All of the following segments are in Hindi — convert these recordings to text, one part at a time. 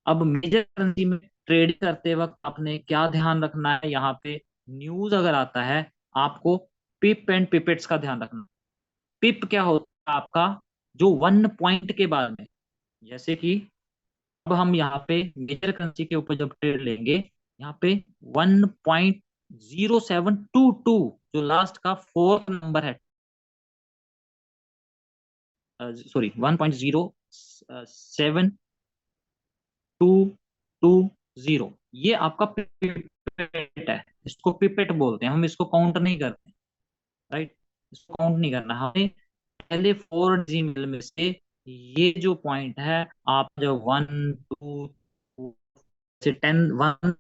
अब मेजर करेंसी में ट्रेड करते वक्त आपने क्या ध्यान रखना है, यहाँ पे न्यूज अगर आता है आपको पिप एंड पिपेट्स का ध्यान रखना। पिप क्या होता है आपका, जो 1 पॉइंट के बाद में, जैसे कि अब हम यहाँ पे मेजर करेंसी के ऊपर जब ट्रेड लेंगे, यहाँ पे 1.0722, जो लास्ट का फोर्थ नंबर है, सॉरी 1.0722, ये आपका पिपेट है। इसको पिपेट बोलते हैं, हम इसको काउंट नहीं करते। राइट, इसको काउंट नहीं करना हमें। पहले 4 डिजिट में से ये जो पॉइंट है, आप जब 1 2 से 10 1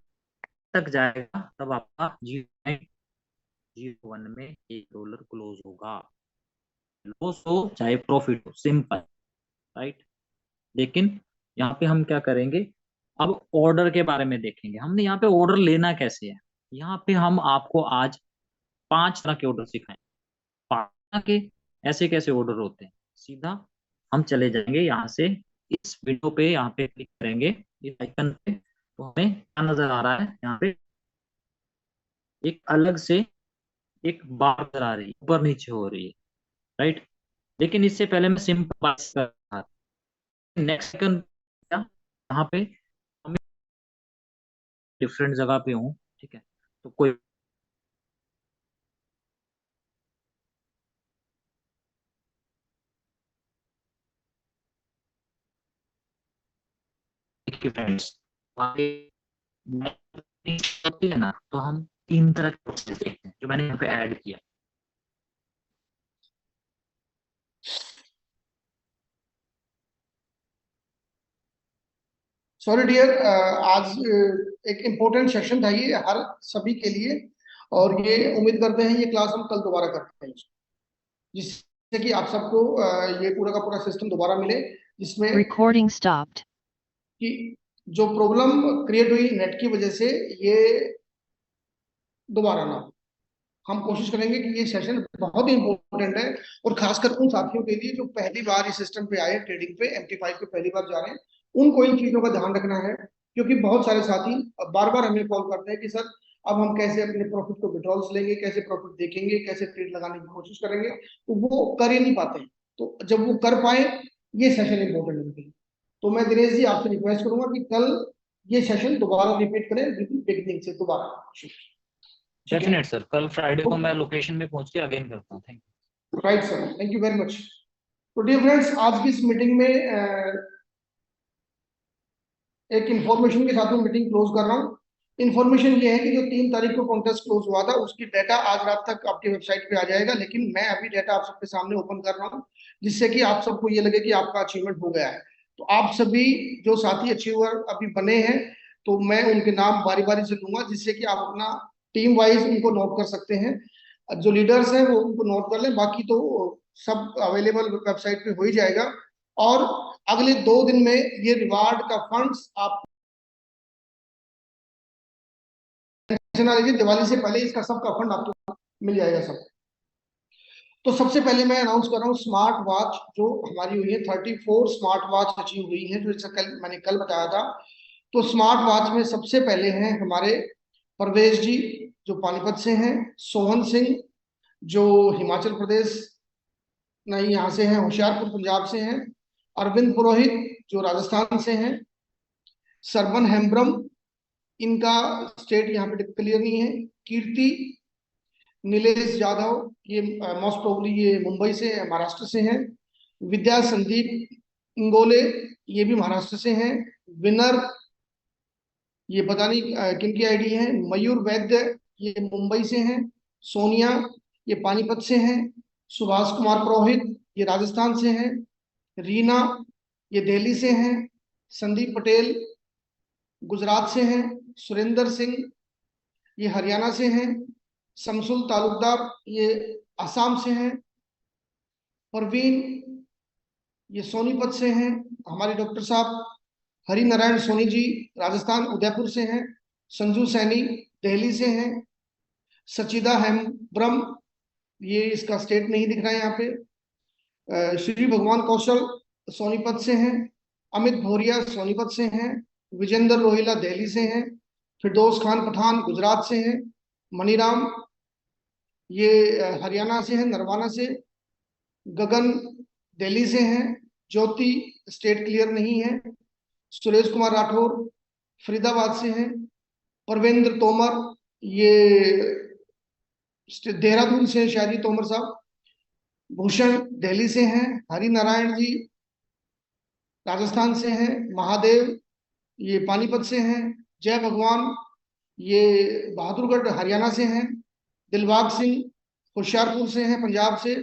तक जाएगा, तब आपका 0.01 में $1 क्लोज होगा। लॉस हो चाहे प्रॉफिट हो, सिंपल। राइट। लेकिन यहाँ पे हम क्या करेंगे, अब ऑर्डर के बारे में देखेंगे। हमने यहाँ पे ऑर्डर लेना कैसे है। यहाँ पे हम आपको आज 5 तरह के ऑर्डर सिखाएं। 5 तरह के ऐसे कैसे ऑर्डर होते हैं, सीधा हम चले जाएंगे यहाँ से, इस विंडो पे यहाँ पे क्लिक करेंगे, इस आइकन पे, तो हमें क्या नजर आ रहा है, यहाँ पे एक अलग से एक बार नजर आ रही है, ऊपर नीचे हो रही है। राइट। लेकिन इससे पहले मैं सिंपल बात कर रहा था। नेक्स्ट आइकन क्या, यहाँ पे हम डिफरेंट जगह पे हूँ, ठीक है, तो कोई फ्रेंड्स होती है ना, तो हम 3 तरह के कोर्सेज देखते हैं जो मैंने यहाँ पे ऐड किया। सॉरी डियर, आज एक इम्पोर्टेंट सेशन था ये हर सभी के लिए, और ये उम्मीद करते हैं ये क्लास हम कल दोबारा करते हैं, जिससे कि आप सबको ये पूरा का पूरा सिस्टम दोबारा मिले, जिसमें Recording stopped. कि जो प्रॉब्लम क्रिएट हुई नेट की वजह से ये दोबारा ना हो। हम कोशिश करेंगे कि ये सेशन बहुत ही इंपॉर्टेंट है, और खासकर उन साथियों के लिए जो पहली बार इस सिस्टम पे आए, ट्रेडिंग पे MT5 पे पहली बार जा रहे हैं, उनको इन चीजों का ध्यान रखना है। क्योंकि बहुत सारे साथी बार बार हमें कॉल करते हैं कि सर अब हम कैसे अपने प्रॉफिट को विड्रॉल्स लेंगे, कैसे प्रॉफिट देखेंगे, कैसे ट्रेड लगाने की कोशिश करेंगे, तो वो कर ही नहीं पाते हैं। तो जब वो कर पाए, ये सेशन इंपॉर्टेंट है उनके लिए। तो मैं दिनेश जी आपसे रिक्वेस्ट करूंगा कि कल ये सेशन दोबारा रिपीट करें, बिगिनिंग से दोबारा। ठीक है, डेफिनेट सर, कल फ्राइडे को मैं लोकेशन में पहुंच के अगेन करता हूँ। Thank right sir, thank you very much. तो डियर फ्रेंड्स, आज की इस मीटिंग में एक इंफॉर्मेशन के साथ में मीटिंग क्लोज कर रहा हूँ। इन्फॉर्मेशन ये है कि जो 3 तारीख को कॉन्टेस्ट क्लोज हुआ था, उसकी डाटा आज रात तक आपकी वेबसाइट पे आ जाएगा, लेकिन मैं अभी डाटा आप सबके सामने ओपन कर रहा हूँ, जिससे कि आप सबको ये लगे कि आपका अचीवमेंट हो गया है। तो आप सभी जो साथी अचीवर अभी बने हैं, तो मैं उनके नाम बारी बारी से लूंगा, जिससे कि आप अपना टीम वाइज उनको नोट कर सकते हैं। जो लीडर्स हैं वो उनको नोट कर लें, बाकी तो सब अवेलेबल वेबसाइट पे हो ही जाएगा। और अगले 2 दिन में ये रिवार्ड का फंड्स आप दिवाली से पहले इसका सबका फंड आपको मिल जाएगा सब। तो सबसे पहले मैं अनाउंस कर रहा हूँ स्मार्ट वॉच जो हमारी हुई है, 34 स्मार्ट वॉच अचीव हुई है, जो मैंने कल बताया था। तो स्मार्ट वॉच में सबसे पहले हैं हमारे परवेज जी, जो पानीपत से हैं, सोहन सिंह जो हिमाचल प्रदेश नहीं यहाँ से हैं, होशियारपुर पंजाब से हैं, अरविंद पुरोहित जो राजस्थान से हैं, सरवन हेम्ब्रम, इनका स्टेट यहाँ पे क्लियर नहीं है, कीर्ति नीलेश यादव, ये मोस्ट प्रोबली ये मुंबई से महाराष्ट्र से हैं, विद्या संदीप इंगोले, ये भी महाराष्ट्र से हैं, विनर ये पता नहीं किन की आईडी है, मयूर वैद्य ये मुंबई से हैं, सोनिया ये पानीपत से हैं, सुभाष कुमार पुरोहित ये राजस्थान से हैं, रीना ये दिल्ली से हैं, संदीप पटेल गुजरात से हैं, सुरेंद्र सिंह ये हरियाणा से हैं, शमसुल तालुकदार ये असम से हैं, परवीन ये सोनीपत से हैं, हमारे डॉक्टर साहब हरि नारायण सोनी जी राजस्थान उदयपुर से हैं, संजू सैनी दिल्ली से हैं, सचिदा हेम्ब्रम ये इसका स्टेट नहीं दिख रहा है यहाँ पे, श्री भगवान कौशल सोनीपत से हैं, अमित भोरिया सोनीपत से हैं, विजेंद्र रोहिला दिल्ली से हैं। फिरदौस खान पठान गुजरात से हैं। मनीराम ये हरियाणा से हैं, नरवाना से। गगन दिल्ली से हैं। ज्योति स्टेट क्लियर नहीं है। सुरेश कुमार राठौर फरीदाबाद से हैं। परवेंद्र तोमर ये देहरादून से शायद तोमर साहब। भूषण दिल्ली से हैं। हरि नारायण जी राजस्थान से हैं। महादेव ये पानीपत से हैं। जय भगवान ये बहादुरगढ़ हरियाणा से हैं। दिलबाग सिंह होशियारपुर से हैं पंजाब से।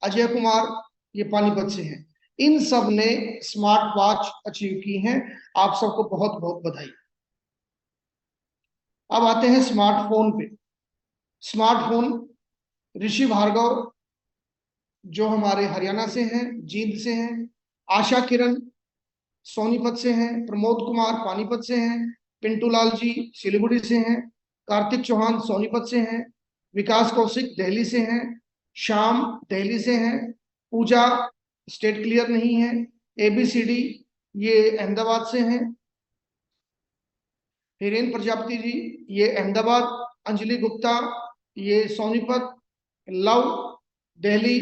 अजय कुमार ये पानीपत से हैं। इन सब ने स्मार्ट वॉच अचीव की हैं। आप सबको बहुत बहुत बधाई। अब आते हैं स्मार्टफोन पे। स्मार्टफोन ऋषि भार्गव जो हमारे हरियाणा से हैं, जींद से हैं। आशा किरण सोनीपत से हैं। प्रमोद कुमार पानीपत से हैं। पिंटू लाल जी सिलीगुड़ी से हैं। कार्तिक चौहान सोनीपत से हैं। विकास कौशिक दिल्ली से हैं। श्याम दिल्ली से हैं। पूजा स्टेट क्लियर नहीं है। एबीसीडी ये अहमदाबाद से हैं। हिरेन प्रजापति जी ये अहमदाबाद। अंजलि गुप्ता ये सोनीपत। लव दिल्ली।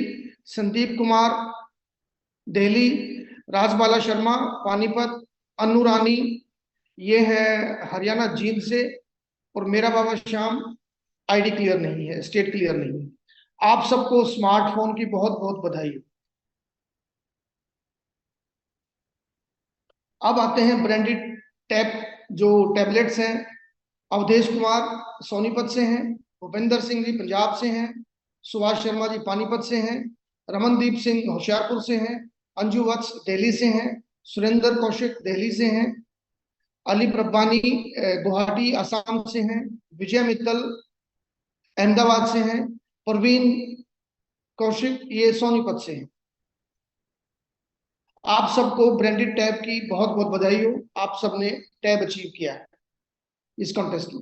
संदीप कुमार दिल्ली। राजबाला शर्मा पानीपत। अनु रानी ये है हरियाणा जींद से। और मेरा बाबा श्याम आईडी क्लियर नहीं है, स्टेट क्लियर नहीं है। आप सबको स्मार्टफोन की बहुत बहुत बधाई। अब आते हैं ब्रांडेड टैब जो टैबलेट्स हैं। अवधेश कुमार सोनीपत से हैं। भूपेंद्र सिंह जी पंजाब से हैं। सुभाष शर्मा जी पानीपत से हैं। रमनदीप सिंह होशियारपुर से हैं। अंजू वत्स दिल्ली से हैं। सुरेंद्र कौशिक दिल्ली से हैं। अली रब्बानी गुवाहाटी असम से हैं। विजय मित्तल अहमदाबाद से हैं। परवीन कौशिक ये सोनीपत से हैं। आप सबको ब्रांडेड टैब की बहुत बहुत बधाई हो। आप सबने टैब अचीव किया है इस कॉन्टेस्ट में।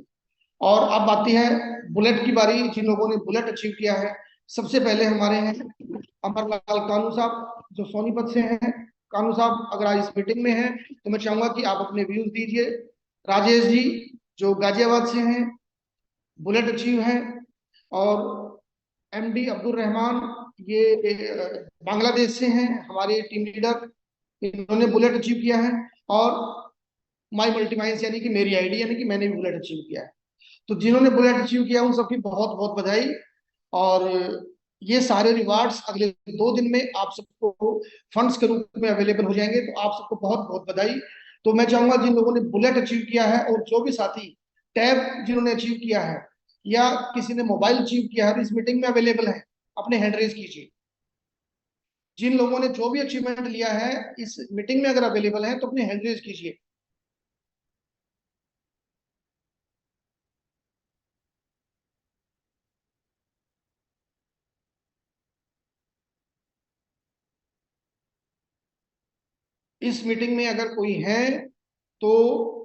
और अब आती है बुलेट की बारी। जिन लोगों ने बुलेट अचीव किया है सबसे पहले हमारे हैं अमरलाल कानू साहब जो सोनीपत से हैं। कानू साहब अगर आज इस मीटिंग में हैं तो मैं चाहूंगा कि आप अपने व्यूज दीजिए। राजेश जी जो गाजियाबाद से हैं बुलेट अचीव है। और एमडी अब्दुल रहमान ये बांग्लादेश से हैं हमारे टीम लीडर। इन्होंने बुलेट अचीव किया है। और माई मल्टीमाइंस यानी कि मेरी आईडी यानी कि मैंने भी बुलेट अचीव किया है। तो जिन्होंने बुलेट अचीव किया उन सबकी बहुत बहुत बधाई। और ये सारे रिवार्ड्स अगले 2 दिन में आप सबको फंड्स के रूप में अवेलेबल हो जाएंगे। तो आप सबको बहुत बहुत बधाई। तो मैं चाहूंगा जिन लोगों ने बुलेट अचीव किया है और जो भी साथी टैब जिन्होंने अचीव किया है या किसी ने मोबाइल अचीव किया है इस मीटिंग में अवेलेबल है अपने हैंड रेज कीजिए। जिन लोगों ने जो भी अचीवमेंट लिया है इस मीटिंग में अगर अवेलेबल है तो अपने हैंड रेज कीजिए। इस मीटिंग में अगर कोई है तो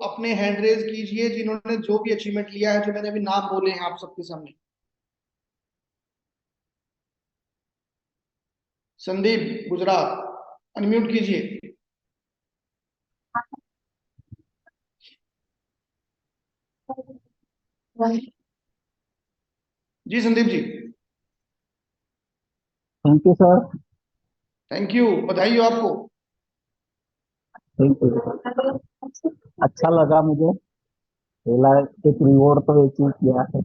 अपने हैंड रेज कीजिए जिन्होंने जो भी अचीवमेंट लिया है जो मैंने अभी नाम बोले हैं आप सबके सामने। संदीप गुजरात अनम्यूट कीजिए। जी Sandeep ji. Thank you sir. Thank you बधाई हो आपको। Thank you. अच्छा लगा मुझे। पहला एक रिवॉर्ड तो अचीव किया है।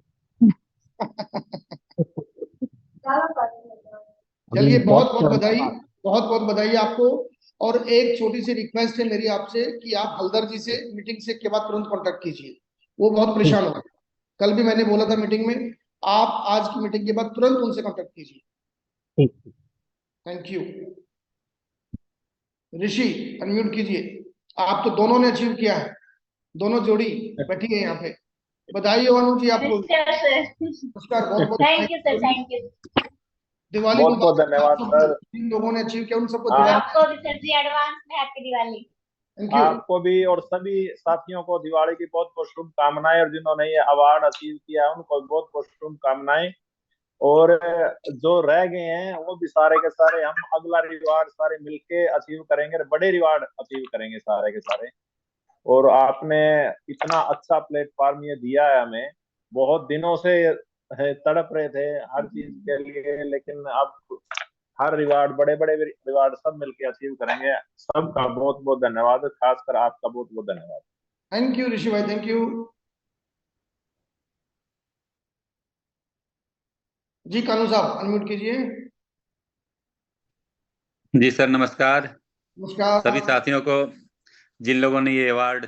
अभी चलिए बहुत बहुत बहुत चल बधाई। रहा। बहुत बहुत बधाई आपको। और एक छोटी सी रिक्वेस्ट है मेरी आपसे कि आप हल्दर जी से मीटिंग से के बाद तुरंत कांटेक्ट कीजिए। वो बहुत ठीक परेशान हो गए। कल भी मैंने बोला था मीटिंग में। आप आज की मीटिंग के बाद तुरंत उनसे कांटेक्ट कीजिए। ठीक। Thank you. ऋषि अनम्यूट कीजिए। आप तो दोनों ने अचीव किया है। दोनों जोड़ी बैठी है यहाँ पे। बधाई हो अनु जी आपको। नमस्कार बहुत बहुत thank you sir, thank you. Diwali बहुत बहुत मुबारक आप धन्यवाद सबको। सर। जिन लोगों ने अचीव किया उन सबको आप दिवाली। आपको भी सर जी एडवांस में हैप्पी दिवाली। Thank you. आपको भी और सभी साथियों को दिवाली की बहुत बहुत शुभकामनाएं और जिन्होंने ये अवार्ड अचीव किया है उनको बहुत बहुत शुभकामनाएं। और जो रह गए हैं वो भी सारे के सारे हम अगला रिवार्ड सारे मिलके अचीव करेंगे, बड़े रिवार्ड अचीव करेंगे सारे के सारे। और आपने इतना अच्छा प्लेटफॉर्म ये दिया है हमें। बहुत दिनों से तड़प रहे थे हर चीज के लिए, लेकिन अब हर रिवार्ड, बड़े बड़े रिवार्ड सब मिलके अचीव करेंगे। सबका बहुत बहुत धन्यवाद, खासकर आपका बहुत बहुत धन्यवाद। थैंक यू ऋषि भाई, थैंक यू। जी कानू साहब अनम्यूट कीजिए। जी सर, नमस्कार। नमस्कार। सभी साथियों को, जिन लोगों ने ये अवार्ड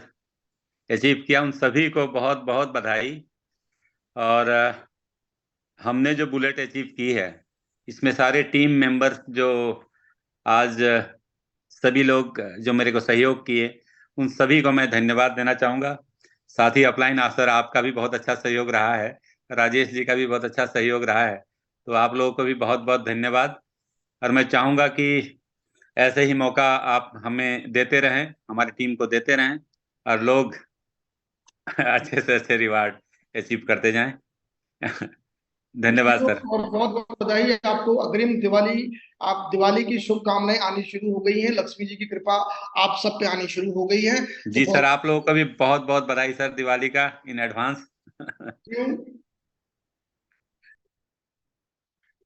अचीव किया, उन सभी को बहुत बहुत बधाई। और हमने जो बुलेट अचीव की है, इसमें सारे टीम मेंबर्स जो आज सभी लोग जो मेरे को सहयोग किए, उन सभी को मैं धन्यवाद देना चाहूँगा। साथ ही अपलाइन सर, आपका भी बहुत अच्छा सहयोग रहा है, राजेश जी का भी बहुत अच्छा सहयोग रहा है, तो आप लोगों को भी बहुत बहुत धन्यवाद। और मैं चाहूँगा कि ऐसे ही मौका आप हमें देते रहें, हमारी टीम को देते रहें, और लोग अच्छे से अच्छे रिवार्ड अचीव करते जाएं। धन्यवाद सर। और बहुत बहुत बधाई आपको, अग्रिम दिवाली। आप दिवाली की शुभकामनाएं आनी शुरू हो गई हैं, लक्ष्मी जी की कृपा आप सब पे आनी शुरू हो गई है। जी सर, आप लोगों को भी बहुत बहुत बधाई सर, दिवाली का in advance.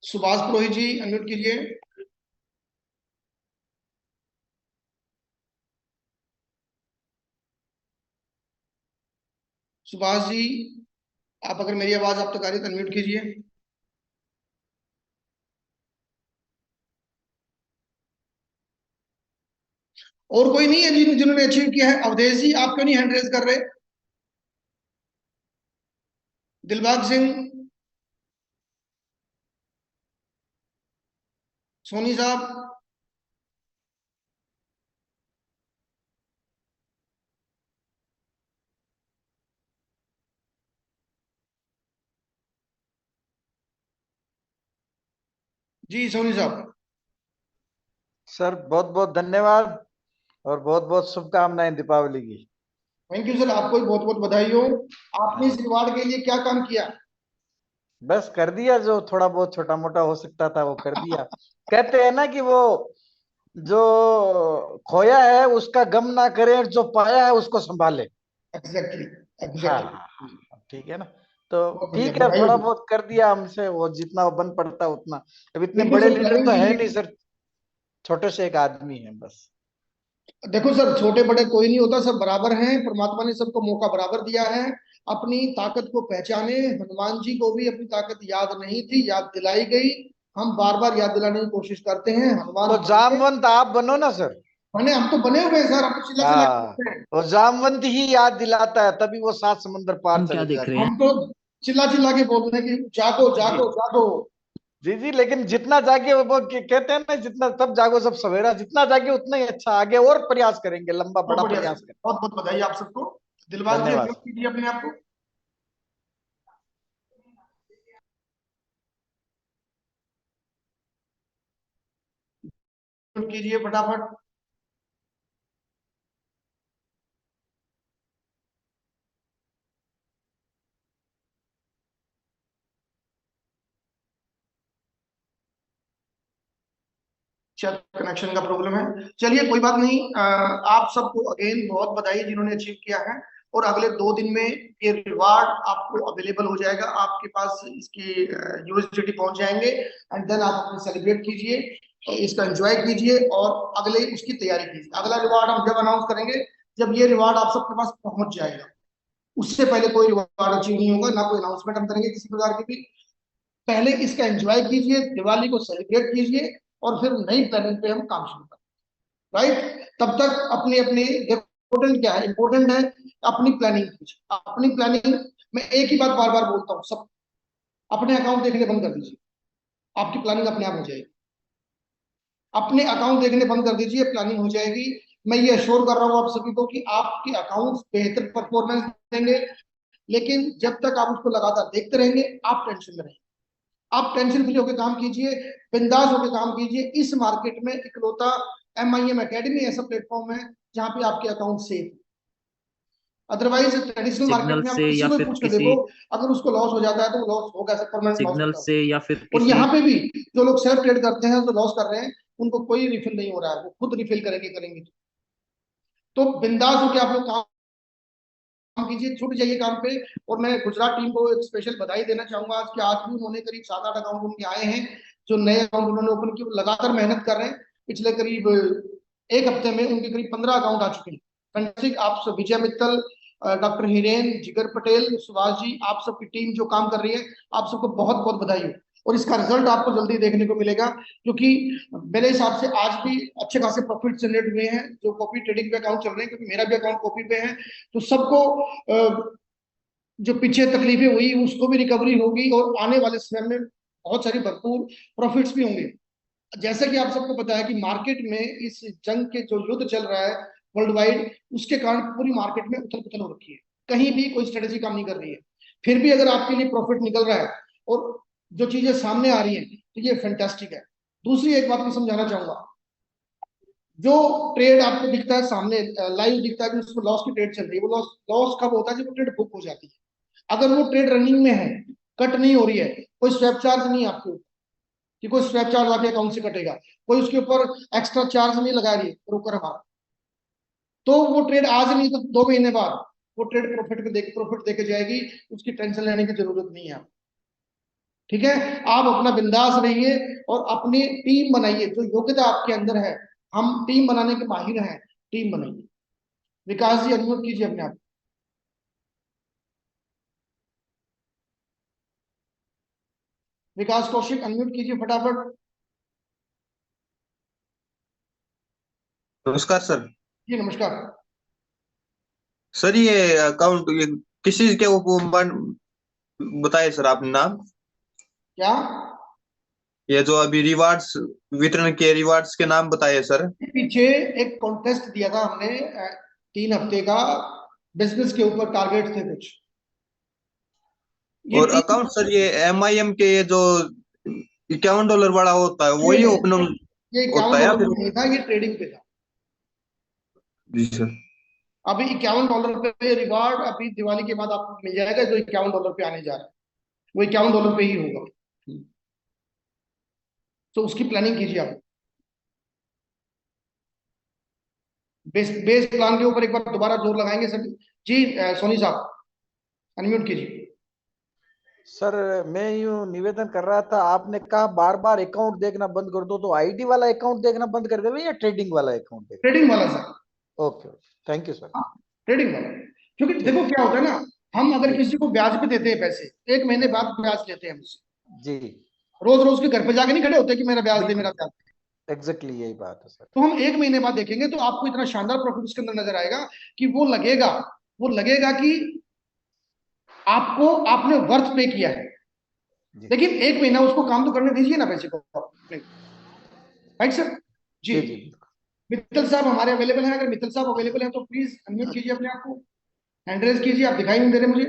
Subhash Purohit ji unmute कीजिए। सुभाष जी, आप अगर मेरी आवाज आप तक आ रही है तो अनम्यूट कीजिए। और कोई नहीं है जिन्होंने अचीव किया है? अवधेश जी, आप क्यों नहीं हैंड रेज कर रहे? दिलबाग सिंह, सोनी साहब, जी सोनी साहब। सर बहुत बहुत धन्यवाद और बहुत बहुत शुभकामनाएं दीपावली की। थैंक यू सर, आपको भी बहुत बहुत बधाई हो। आपने इस रिवार्ड के लिए क्या काम किया? बस कर दिया, जो थोड़ा बहुत छोटा मोटा हो सकता था वो कर दिया। कहते हैं ना कि वो जो खोया है उसका गम ना करे, जो पाया है उसको संभाले। एग्जैक्टली, हाँ एग्जैक्टली। हाँ हाँ, ठीक है ना। तो बहुत बढ़िया, ठीक है, बधाई थोड़ा हो। बहुत कर दिया हमसे, वो जितना बन पड़ता उतना। अब इतने बिल्कुल बड़े सर, लीडर प्लानिंग तो है कीजिए। नहीं सर, छोटे से एक आदमी है बस। देखो सर, छोटे बड़े कोई नहीं होता, सब बराबर हैं। परमात्मा ने सबको मौका बराबर दिया है। अपनी ताकत को पहचाने। हनुमान जी को भी अपनी ताकत याद नहीं थी, याद दिलाई गई। हम बार बार याद दिलाने की कोशिश करते हैं। हनुमान तो जामवंत आप बनो ना सर। बने, हम तो बने हुए हैं सर, हम तो चिल्ला चिल्ला के हाँ, बोलते हैं। वो जामवंत ही याद दिलाता है, तभी वो 7 समुंदर पार हम क्या चले देख जाते रहे हैं। हैं? हम तो चिल्ला चिल्ला के बोलते हैं कि जागो जी जागो जागो। जी जी, लेकिन जितना जागे वो कहते हैं ना, जितना सब जागो सब सवेरा, जितना जागे उतना ही अच्छा। आगे और प्रयास करेंगे, लंबा बहुत बड़ा बढ़िया सर, प्रयास करेंगे। बहुत बहुत बधाई आप सबको। दिलबाग जी धन्यवाद अपलोड सर। कीजिए अपने आप को, अपलोड कीजिए फटाफट। शायद कनेक्शन का प्रॉब्लम है, चलिए कोई बात नहीं। आप सबको अगेन बहुत बधाई जिन्होंने अचीव किया है। और अगले 2 दिन में ये रिवार्ड आपको अवेलेबल हो जाएगा, आपके पास इसकी यूएसडीटी पहुंच जाएंगे। एंड देन आप अपने सेलिब्रेट कीजिए, इसका एंजॉय कीजिए और अगले उसकी तैयारी कीजिए। अगला रिवार्ड हम जब अनाउंस करेंगे, जब ये रिवार्ड आप सबके पास पहुंच जाएगा। उससे पहले कोई रिवार्ड अचीव नहीं होगा, ना कोई अनाउंसमेंट हम करेंगे किसी प्रकार की भी। पहले इसका एंजॉय कीजिए, दिवाली को सेलिब्रेट कीजिए, और फिर नई प्लानिंग पे हम काम शुरू करें। राइट? तब तक अपनी अपनी, इम्पोर्टेंट क्या है? इम्पोर्टेंट है अपनी प्लानिंग कीजिए। अपनी प्लानिंग, मैं एक ही बात बार बार बोलता हूँ, सब अपने अकाउंट देखने बंद कर दीजिए, आपकी प्लानिंग अपने आप हो जाएगी। अपने अकाउंट देखने बंद कर दीजिए, प्लानिंग हो जाएगी। मैं ये अश्योर कर रहा हूँ आप सभी को कि आपके अकाउंट बेहतर परफॉर्मेंस देंगे। लेकिन जब तक आप उसको लगातार देखते रहेंगे, आप टेंशन में रहेंगे। आप टेंशन फ्री होकर काम कीजिए, बिंदास होकर काम कीजिए। इस मार्केट में इकलौता MIM एकेडमी ऐसा प्लेटफॉर्म है जहां पे आपके account safe. Otherwise traditional market signal में आप से किसी या को फिर पूछ के किसी देखो, अगर उसको लॉस हो जाता है तो लॉस हो कैसे, परमानेंट लॉस सिग्नल होता है। से या फिर और किसी यहाँ पे भी जो लोग सेल्फ ट्रेड करते हैं, जो लॉस कर रहे हैं, उनको कोई रिफिल नहीं हो रहा है, वो खुद रिफिल करेंगे करेंगे। तो बिंदास होकर आप लोग काम काम कीजिए, छूट जाइए काम पे। और मैं गुजरात टीम को एक स्पेशल बधाई देना चाहूंगा आज, कि आज भी उन्होंने करीब 7-8 अकाउंट उनके आए हैं, जो नए अकाउंट उन्होंने ओपन किए, लगातार मेहनत कर रहे हैं। पिछले करीब एक हफ्ते में उनके करीब 15 अकाउंट आ चुके हैं। फैंटास्टिक। आप सब, विजय मित्तल, डॉक्टर हिरेन, जिगर पटेल, सुभाष जी, आप सबकी टीम जो काम कर रही है, आप सबको बहुत बहुत बधाई हो। और इसका रिजल्ट आपको जल्दी देखने को मिलेगा, क्योंकि मेरे हिसाब से आज भी अच्छे खासे प्रॉफिट जनरेट हुए हैं जो कॉपी ट्रेडिंग पे अकाउंट चल रहे हैं, क्योंकि मेरा भी अकाउंट कॉपी पे है। तो सबको जो पीछे तकलीफें हुई उसको भी रिकवरी होगी, और आने वाले समय में बहुत सारी भरपूर प्रॉफिट्स भी होंगे। जैसा कि आप सबको पता है कि मार्केट में इस जंग के जो युद्ध चल रहा है वर्ल्ड वाइड, उसके कारण पूरी मार्केट में उथल पुथल हो रखी है, कहीं भी कोई स्ट्रेटेजी काम नहीं कर रही है। फिर भी अगर आपके लिए प्रॉफिट निकल रहा है और जो चीजें सामने आ रही हैं, तो ये फैंटास्टिक है। दूसरी एक बात मैं समझाना चाहूंगा, जो ट्रेड आपको दिखता है सामने लाइव दिखता है कि उसमें लॉस की ट्रेड चल रही है, वो लॉस लॉस कब होता है जब वो ट्रेड बुक हो जाती है। अगर वो ट्रेड रनिंग में है, कट नहीं हो रही है, कोई स्वैप चार्ज नहीं है आपके ऊपर कि कोई स्वैप चार्ज आपके अकाउंट से कटेगा, कोई उसके ऊपर एक्स्ट्रा चार्ज नहीं लगा रही है ब्रोकर हमारा, तो वो ट्रेड आज नहीं तो 2 महीने बाद वो ट्रेड प्रॉफिट देके जाएगी, उसकी टेंशन लेने की जरूरत नहीं है। ठीक है, आप अपना बिंदास रहिए और अपनी टीम बनाइए, जो योग्यता आपके अंदर है, हम टीम बनाने के माहिर हैं, टीम बनाइए। विकास जी अनम्यूट कीजिए अपने आप। विकास कौशिक अनम्यूट कीजिए फटाफट। नमस्कार सर। जी नमस्कार। सर ये अकाउंट ये किसी के ऊपर बताइए सर आपने नाम। क्या? ये जो अभी रिवार्ड्स वितरण के रिवार्ड्स के नाम बताइए सर। पीछे एक कॉन्टेस्ट दिया था हमने 3 हफ्ते का, बिजनेस के ऊपर टारगेट थे कुछ। और अकाउंट सर ये MIM के ये जो $51 वाला होता है वही ओपन ये होता है या $51 फिर? नहीं था, ये ट्रेडिंग पे था। जी सर। अभी $51 पे रिवार्ड अभी दिवाली के बाद आपको मिल जाएगा, जो $51 पे आने जा रहा है वो $51 पे ही होगा। तो उसकी प्लानिंग कीजिए आप। बेस प्लान के ऊपर एक बार दोबारा जोर लगाएंगे सर जी। सोनी साहब अनम्यूट कीजिए। सर मैं यूं निवेदन कर रहा था, आपने कहा बार बार अकाउंट देखना बंद कर दो, तो आईडी वाला अकाउंट देखना बंद कर देवे या ट्रेडिंग वाला अकाउंट देखना? ट्रेडिंग वाला sir. Okay, thank you sir. Trading वाला, क्योंकि देखो क्या होता है ना, हम अगर किसी को ब्याज पे देते हैं पैसे, 1 महीने बाद ब्याज लेते हैं हमसे, जी, रोज रोज के घर पे जाके नहीं खड़े होते कि मेरा ब्याज दे, मेरा ब्याज दे। एग्जैक्टली यही बात है सर। तो हम 1 महीने बाद देखेंगे तो आपको इतना शानदार प्रॉफिट उसके अंदर नजर आएगा कि वो लगेगा कि आपको आपने वर्थ पे किया है। लेकिन 1 महीना उसको काम तो करने दीजिए ना पैसे को, राइट सर जी। जी मित्तल साहब हमारे अवेलेबल हैं, अगर मित्तल साहब अवेलेबल हैं तो प्लीज अनम्यूट कीजिए अपने आप को, हैंड रेज कीजिए। आप दिखाई नहीं दे रहे मुझे।